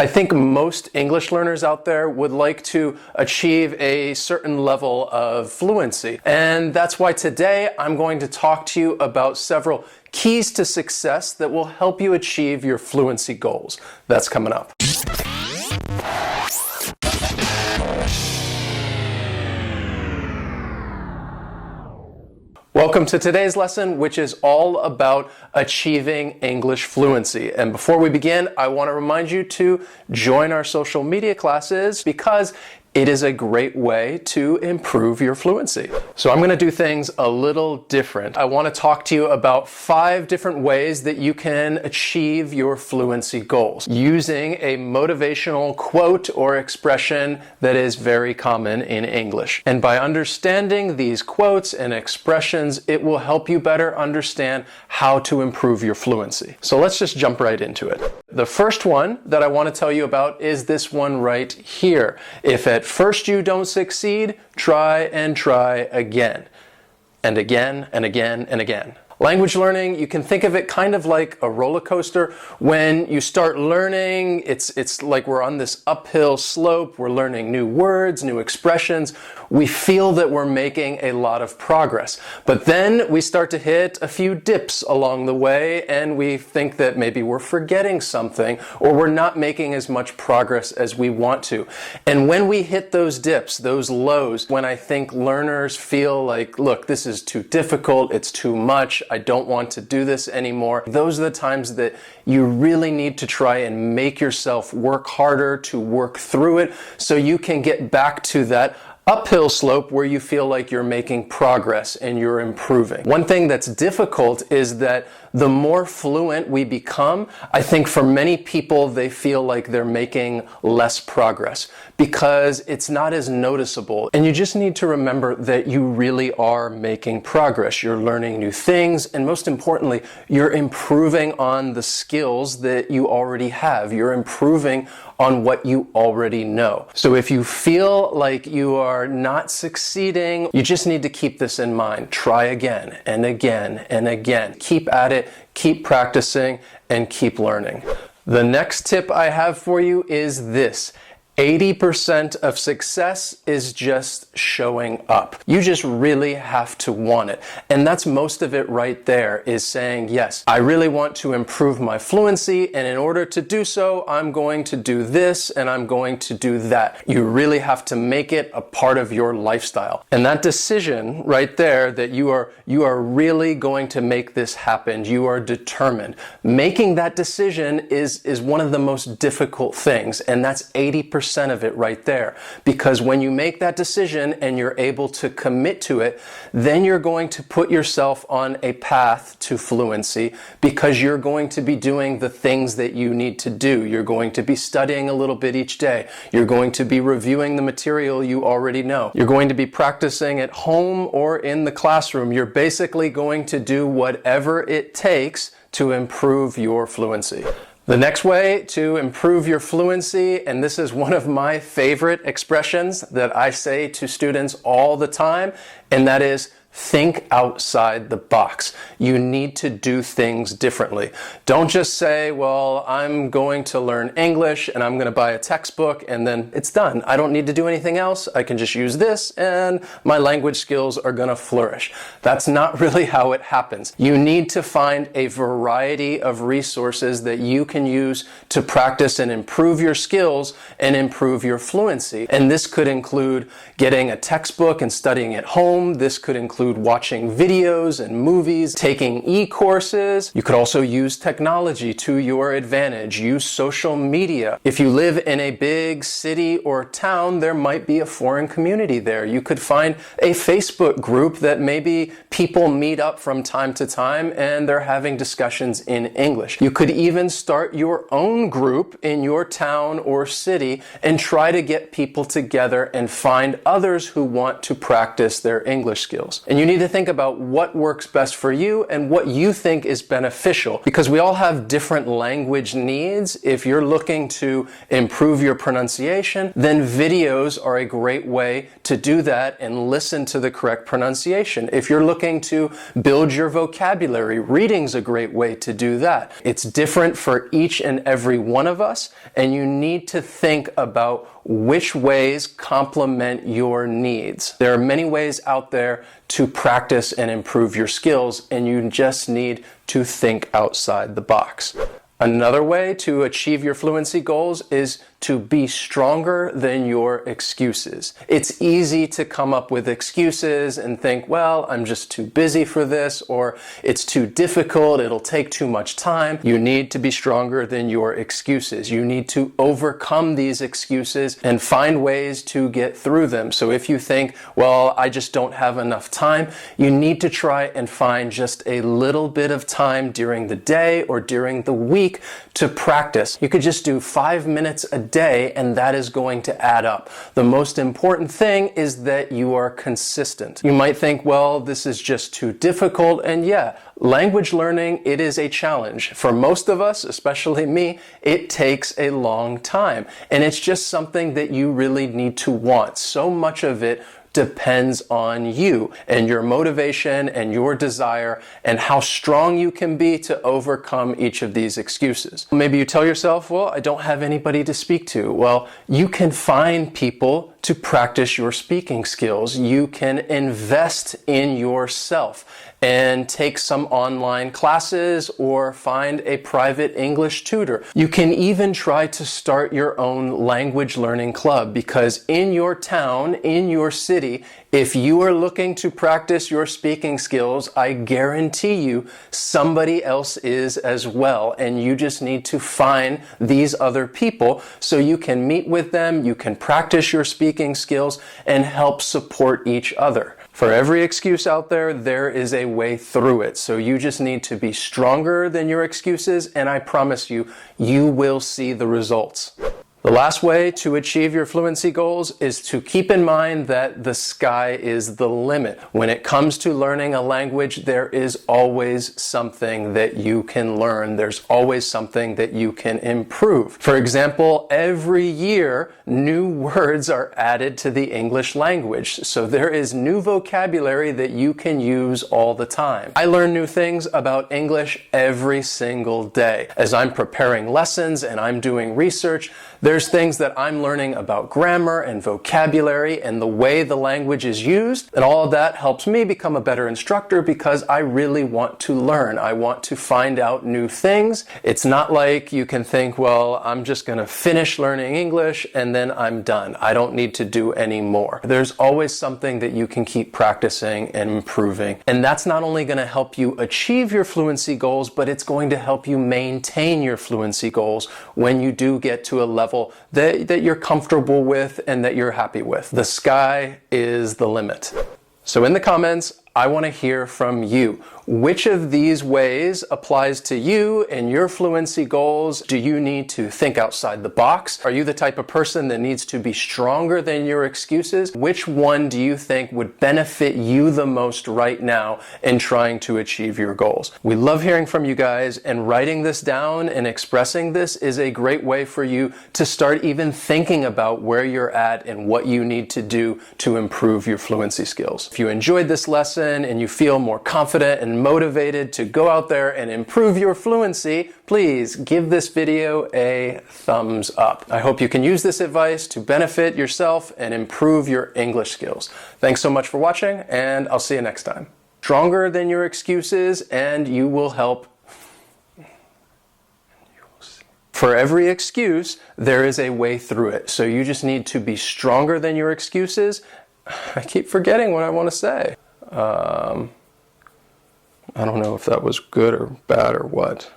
I think most English learners out there would like to achieve a certain level of fluency. And that's why today I'm going to talk to you about several keys to success that will help you achieve your fluency goals. That's coming up. Welcome to today's lesson, which is all about achieving English fluency. And before we begin, I want to remind you to join our social media classes because it is a great way to improve your fluency. So I'm going to do things a little different. I want to talk to you about 5 different ways that you can achieve your fluency goals using a motivational quote or expression that is very common in English. And by understanding these quotes and expressions, it will help you better understand how to improve your fluency. So let's just jump right into it. The first one that I want to tell you about is this one right here. If at first you don't succeed, try and try again. And again, and again, and again. Language learning, you can think of it kind of like a roller coaster. When you start learning, it's like we're on this uphill slope. We're learning new words, new expressions. We feel that we're making a lot of progress. But then we start to hit a few dips along the way, and we think that maybe we're forgetting something, or we're not making as much progress as we want to. And when we hit those dips, those lows, when I think learners feel like, look, this is too difficult, it's too much, I don't want to do this anymore. Those are the times that you really need to try and make yourself work harder to work through it so you can get back to that uphill slope where you feel like you're making progress and you're improving. One thing that's difficult is that the more fluent we become, I think for many people they feel like they're making less progress because it's not as noticeable. And you just need to remember that you really are making progress. You're learning new things, and most importantly, you're improving on the skills that you already have. You're improving on what you already know. So if you feel like you are not succeeding, you just need to keep this in mind. Try again and again and again. Keep at it, keep practicing, and keep learning. The next tip I have for you is this. 80% of success is just showing up. You just really have to want it. And that's most of it right there, is saying, yes, I really want to improve my fluency, and in order to do so, I'm going to do this and I'm going to do that. You really have to make it a part of your lifestyle. And that decision right there, that you are really going to make this happen, you are determined. Making that decision is one of the most difficult things, and that's 80% of it right there. Because when you make that decision and you're able to commit to it, then you're going to put yourself on a path to fluency because you're going to be doing the things that you need to do. You're going to be studying a little bit each day. You're going to be reviewing the material you already know. You're going to be practicing at home or in the classroom. You're basically going to do whatever it takes to improve your fluency. The next way to improve your fluency, and this is one of my favorite expressions that I say to students all the time, and that is, think outside the box. You need to do things differently. Don't just say, well, I'm going to learn English and I'm going to buy a textbook and then it's done. I don't need to do anything else. I can just use this and my language skills are going to flourish. That's not really how it happens. You need to find a variety of resources that you can use to practice and improve your skills and improve your fluency. And this could include getting a textbook and studying at home. This could include watching videos and movies, taking e-courses. You could also use technology to your advantage. Use social media. If you live in a big city or town, there might be a foreign community there. You could find a Facebook group that maybe people meet up from time to time and they're having discussions in English. You could even start your own group in your town or city and try to get people together and find others who want to practice their English skills. And you need to think about what works best for you and what you think is beneficial, because we all have different language needs. If you're looking to improve your pronunciation, then videos are a great way to do that and listen to the correct pronunciation. If you're looking to build your vocabulary, reading's a great way to do that. It's different for each and every one of us, and you need to think about which ways complement your needs. There are many ways out there to practice and improve your skills, and you just need to think outside the box. Another way to achieve your fluency goals is to be stronger than your excuses. It's easy to come up with excuses and think, well, I'm just too busy for this, or it's too difficult, it'll take too much time. You need to be stronger than your excuses. You need to overcome these excuses and find ways to get through them. So if you think, well, I just don't have enough time, you need to try and find just a little bit of time during the day or during the week to practice. You could just do 5 minutes a day, and that is going to add up. The most important thing is that you are consistent. You might think, well, this is just too difficult, and yeah, language learning, it is a challenge. For most of us, especially me, it takes a long time, and it's just something that you really need to want. So much of it depends on you and your motivation and your desire and how strong you can be to overcome each of these excuses. Maybe you tell yourself, well, I don't have anybody to speak to. Well, you can find people to practice your speaking skills. You can invest in yourself and take some online classes or find a private English tutor. You can even try to start your own language learning club, because in your town, in your city, if you are looking to practice your speaking skills, I guarantee you somebody else is as well, and you just need to find these other people so you can meet with them, you can practice your speaking skills, and help support each other. For every excuse out there, there is a way through it. So you just need to be stronger than your excuses, and I promise you, you will see the results. The last way to achieve your fluency goals is to keep in mind that the sky is the limit. When it comes to learning a language, there is always something that you can learn. There's always something that you can improve. For example, every year, new words are added to the English language. So there is new vocabulary that you can use all the time. I learn new things about English every single day. As I'm preparing lessons and I'm doing research, there's things that I'm learning about grammar and vocabulary and the way the language is used, and all of that helps me become a better instructor because I really want to learn. I want to find out new things. It's not like you can think, well, I'm just going to finish learning English and then I'm done. I don't need to do any more. There's always something that you can keep practicing and improving, and that's not only going to help you achieve your fluency goals, but it's going to help you maintain your fluency goals when you do get to a level that you're comfortable with and that you're happy with. The sky is the limit. So in the comments, I want to hear from you. Which of these ways applies to you and your fluency goals? Do you need to think outside the box? Are you the type of person that needs to be stronger than your excuses? Which one do you think would benefit you the most right now in trying to achieve your goals? We love hearing from you guys, and writing this down and expressing this is a great way for you to start even thinking about where you're at and what you need to do to improve your fluency skills. If you enjoyed this lesson and you feel more confident and motivated to go out there and improve your fluency, please give this video a thumbs up. I hope you can use this advice to benefit yourself and improve your English skills. Thanks so much for watching, and I'll see you next time. Stronger than your excuses, and you will help. For every excuse, there is a way through it. So you just need to be stronger than your excuses. I keep forgetting what I want to say. I don't know if that was good or bad or what.